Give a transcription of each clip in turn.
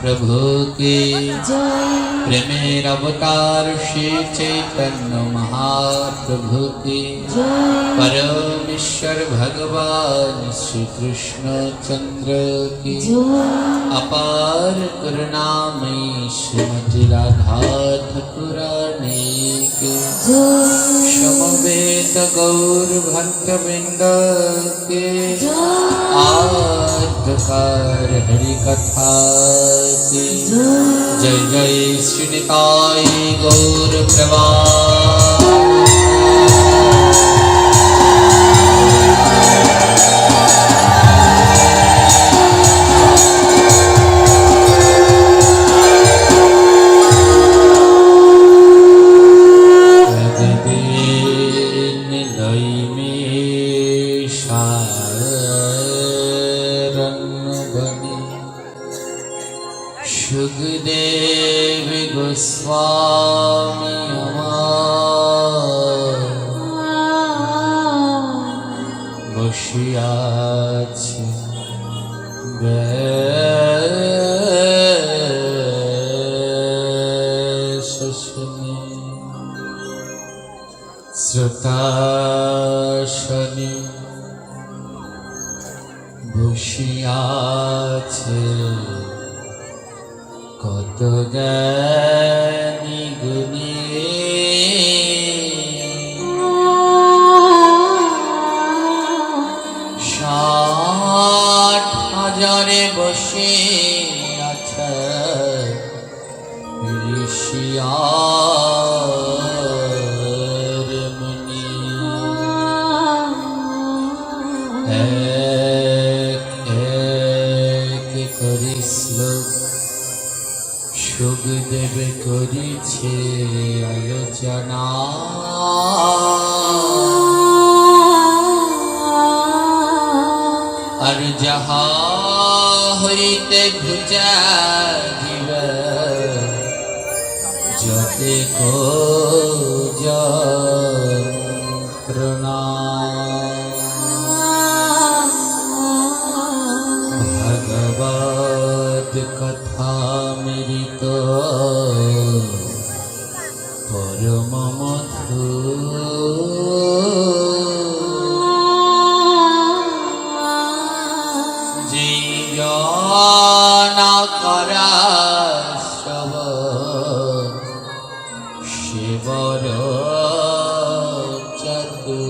प्रभु की प्रेमेर अवतार श्री चैतन्य महाप्रभु की परमेश्वर भगवान श्री कृष्ण चंद्र की अपार करुणामयी श्रीमती राधा ठाकुरानी की समवेत गौर भक्तवृंद के आद्यकार हरि कथा की जय जय श्री निताई गौर प्रभु सुखदेव गोस्वामी बसिया श्रोताशनी बसिया কত জ্ঞানী গুণী ষাট হাজারে বসে আছে ঋষিয়ার মুনি এক এক করি শ্লোক সুখদেব করিছে আলোচনা আর যাহা হইতে ঘুচা দিবে যতে কো যন্ত্রণা ভগবত কথা মৃত পরম মধু জীবনা করা শিবর চতু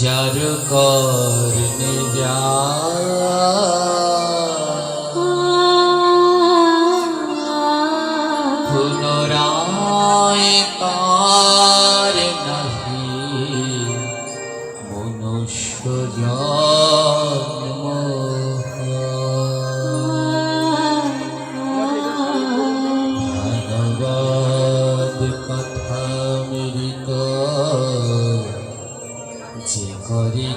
যার করনে যা পুনরায় তার নাহি মনুষ্য জন্ম ভগবত কথা মৃত যে করে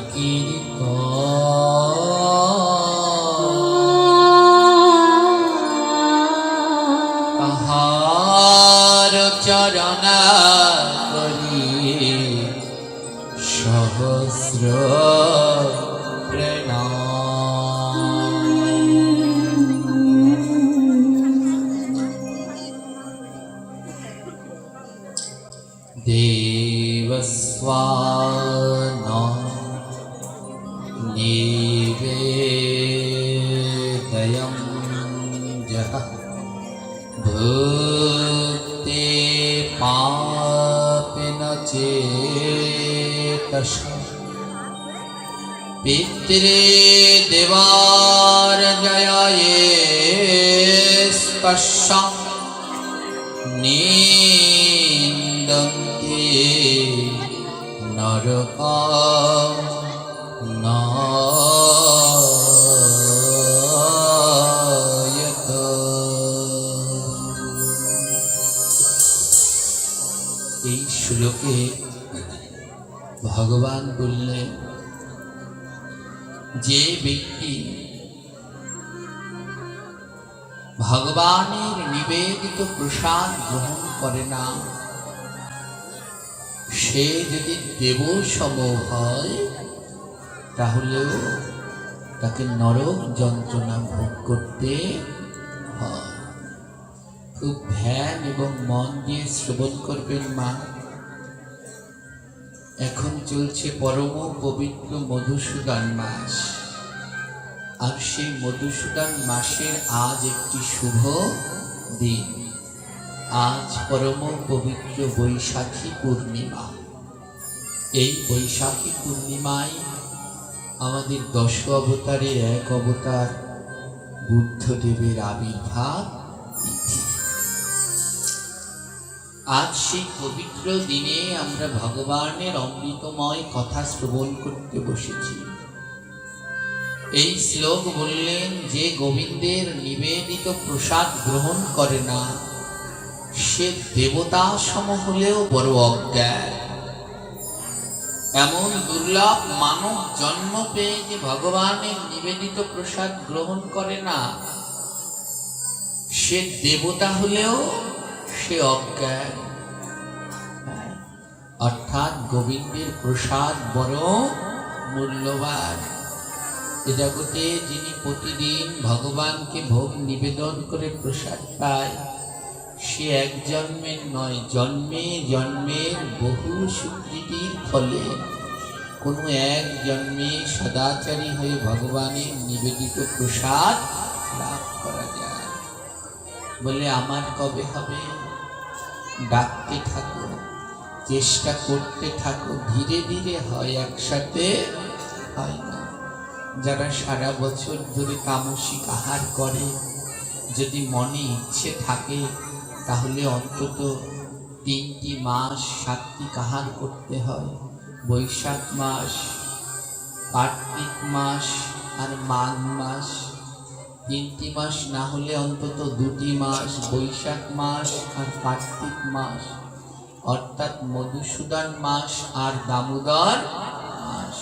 তাহার চরণ করি সহস্র প্রণাম। দেবস্বান নিবেদয়ং যহ ভূতে পাপেন চেতসা পিতৃ দেবার জয়ায়ে স্পর্শং নিন্দন্তি নরকং নায়ত। এই শ্লোকে ভগবান বললেন, যে ব্যক্তি ভগবানের নিবেদিত প্রসাদ গ্রহণ করে না, সে যদি দেব সম হয় তাহলেও তাকে নরক যন্ত্রণা ভোগ করতে হয়। খুব ধ্যান এবং মন দিয়ে শ্রবণ করবেন মা। এখন চলছে পরম পবিত্র মধুসূদন মাস, আর সেই মধুসূদন মাসের আজ একটি শুভ দিন। আজ পরম পবিত্র বৈশাখী পূর্ণিমা। এই বৈশাখী পূর্ণিমায় আমাদের 10 অবতারের এক অবতার বুদ্ধদেবের আবির্ভাব তিথি। আজ সেই পবিত্র দিনে আমরা ভগবানের অমৃতময় কথা শ্রবণ করতে বসেছি। এই শ্লোক বললেন, যে গোবিন্দের নিবেদিত প্রসাদ গ্রহণ করে না সে দেবতা সম হলেও বড় অজ্ঞান। এমন দুর্লভ মানব জন্ম পেয়ে যে ভগবানের নিবেদিত প্রসাদ গ্রহণ করে না সে দেবতা হলেও সে অজ্ঞান। অর্থাৎ গোবিন্দের প্রসাদ বড় মূল্যবান। এ জগতে যিনি প্রতিদিন ভগবানকে ভোগ নিবেদন করে প্রসাদ পায় সে এক জন্মের নয়, জন্মে জন্মের বহু সুকৃতির ফলে কোনো এক জন্মে সদাচারী হয়ে ভগবানের নিবেদিত প্রসাদ লাভ করা যায়। বলে আমার কবে হবে? ডাকতে থাকো, চেষ্টা করতে থাকো, ধীরে ধীরে হয়, একসাথে হয় না। যারা সারা বছর ধরে তামসিক আহার করে, যদি মনে ইচ্ছে থাকে তাহলে অন্তত 3টি মাস সাত্বিক আহার করতে হয়। বৈশাখ মাস, কার্তিক মাস আর মাঘ মাস। 3টি মাস না হলে অন্তত 2টি মাস, বৈশাখ মাস আর কার্তিক মাস, অর্থাৎ মধুসূদন মাস আর দামোদর মাস।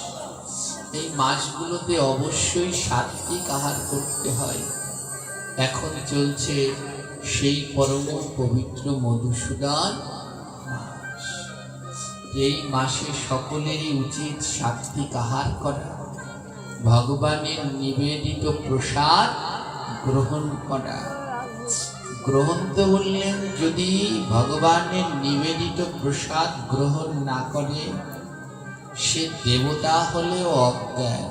এই মাসগুলোতে অবশ্যই সাত্বিক আহার করতে হয়। এখন চলছে সেই পরম পবিত্র মধুসূদন মাস। এই মাসে সকলেরই উচিত সাত্বিক আহার করা, ভগবানের নিবেদিত প্রসাদ গ্রহণ করা। গ্রহণ তো বললেন, যদি ভগবানের নিবেদিত প্রসাদ গ্রহণ না করে সে দেবতা হলেও অজ্ঞান।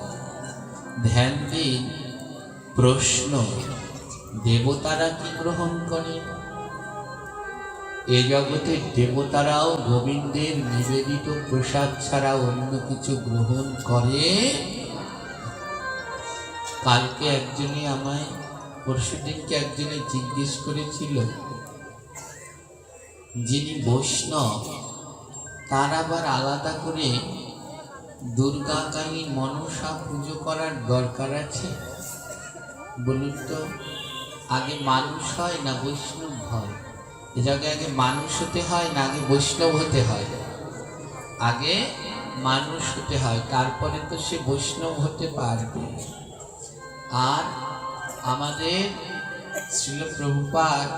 ধ্যান দিন, প্রশ্ন, দেবতারা কি গ্রহণ করে? এ জগতের দেবতারাও গোবিন্দের নিবেদিত প্রসাদ ছাড়া অন্য কিছু গ্রহণ করে? কালকে একজনে আমায়, পরশুদিনকে একজনে জিজ্ঞেস করেছিল, যিনি বৈষ্ণব তার আবার আলাদা করে দুর্গা, কালী, মনসা পুজো করার দরকার আছে? বলুন তো, আগে মানুষ হয় না বৈষ্ণব হয়? এ জায়গায় আগে মানুষ হতে হয় না আগে বৈষ্ণব হতে হয়? আগে মানুষ হতে হয়, তারপরে তো সে বৈষ্ণব হতে পারবে। আর আমাদের শ্রীল প্রভুপাদ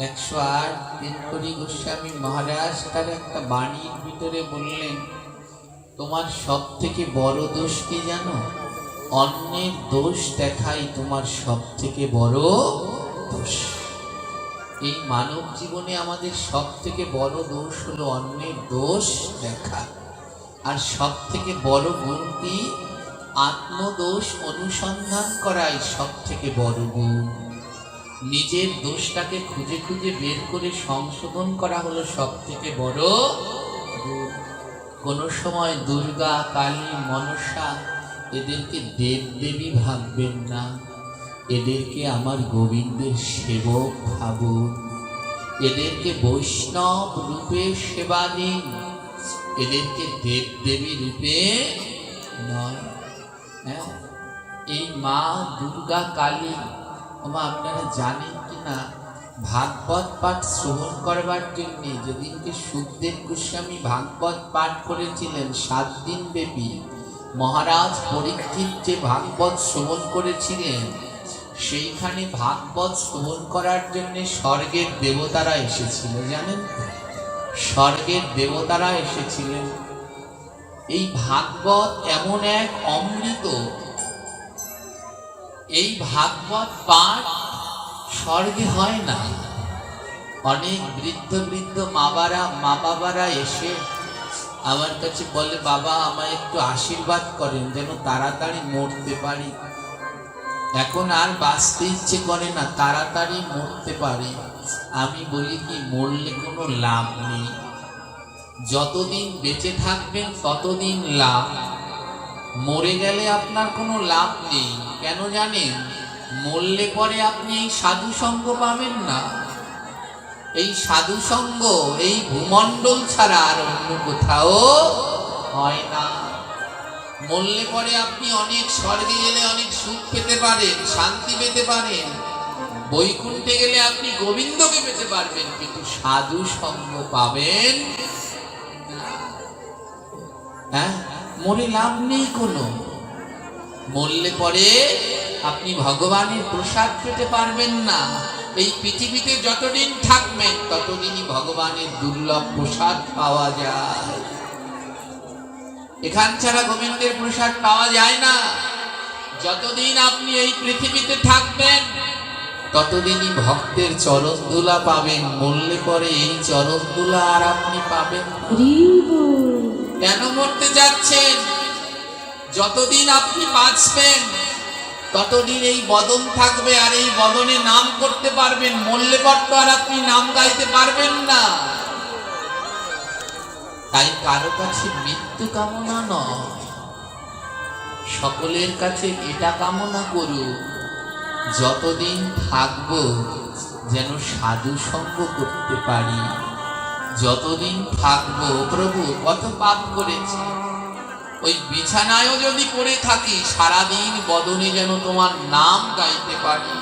108 দিনকরি গোস্বামী মহারাজ তার একটা বাণীর ভিতরে বললেন, তোমার সব থেকে বড় দোষ কি জানো? অন্যের দোষ দেখাই তোমার সব থেকে বড় দোষ। এই মানব জীবনে আমাদের সব থেকে বড় দোষ হলো অন্যের দোষ দেখা। আর সব থেকে বড় গুণ কি? আত্মদোষ অনুসন্ধান করাই সব থেকে বড় গুণ। নিজের দোষটাকে খুঁজে খুঁজে বের করে সংশোধন করা হলো সব থেকে বড় গুণ। কোনো সময় দুর্গা, কালী, মনসা এদেরকে দেবদেবী ভাববেন না, এদেরকে আমার গোবিন্দের সেবক ভাবুন। এদেরকে বৈষ্ণব রূপে সেবা দিন, এদেরকে দেবদেবী রূপে নয়। এই মা দুর্গা, কালী, আপনারা জানেন কিনা, ভাগবত পাঠ শ্রবণ করবার জন্য যেদিনকে সুখদেব গোস্বামী ভাগবত পাঠ করেছিলেন 7 দিন ব্যাপী, মহারাজ পরীক্ষিত যে ভাগবত শ্রবণ করেছিলেন, সেইখানে ভাগবত শ্রবণ করার জন্য স্বর্গের দেবতারা এসেছিল। জানেন, স্বর্গের দেবতারা এসেছিলেন। এই ভাগবত এমন এক অমৃত, এই ভাগবত পাঠ স্বর্গে হয় না। অনেক বৃদ্ধ বৃদ্ধ মা বাবারা এসে আমার কাছে বলে, বাবা আমায় একটু আশীর্বাদ করেন যেন তাড়াতাড়ি মরতে পারি, এখন আর বাঁচতে ইচ্ছে করে না, তাড়াতাড়ি মরতে পারি। আমি বলি কি, মরলে কোনো লাভ নেই, যতদিন বেঁচে থাকবেন ততদিন লাভ, মরে গেলে আপনার কোনো লাভ নেই। কেন জানেন? মরলে পরে আপনি এই সাধু সঙ্গ পাবেন না। এই সাধু সঙ্গ এই ভূমণ্ডল ছাড়া আর অন্য কোথাও হয় না। মরলে পরে আপনি অনেক স্বর্গে গেলে অনেক সুখ পেতে পারেন, শান্তি পেতে পারেন, বৈকুণ্ঠে গেলে আপনি গোবিন্দকে পেতে পারবেন, কিন্তু সাধু সঙ্গ পাবেন হ্যাঁ, মরে লাভ নেই কোনো। মরলে পরে আপনি ভগবানের প্রসাদ পেতে পারবেন না। এই পৃথিবীতে যতদিন থাকবেন ততদিনই ভগবানের দুর্লভ প্রসাদ পাওয়া যায়। এখান ছাড়া গোবিন্দের প্রসাদ পাওয়া যায় না। যতদিন আপনি এই পৃথিবীতে থাকবেন ততদিনই ভক্তের চরণ ধুলা পাবেন। মরলে পরে এই চরণ ধুলা আর আপনি পাবেন না। কেন মরতে যাচ্ছেন? যতদিন আপনি বাঁচবেন ততদিন এই বদন থাকবে, আর এই বদনে নাম করতে পারবেন। মরলে পর তো আর আপনি নাম গাইতে পারবেন না। তাই কারো কাছে মৃত্যু কামনা নয়, সকলের কাছে এটা কামনা করুন, যতদিন থাকবো যেন সাধু সঙ্গ করতে পারি। যতদিন থাকবো, প্রভু কত পাপ করেছি, ওই বিছানায়ও যদি পড়ে থাকি সারাদিন বদনে যেন তোমার নাম গাইতে পারি।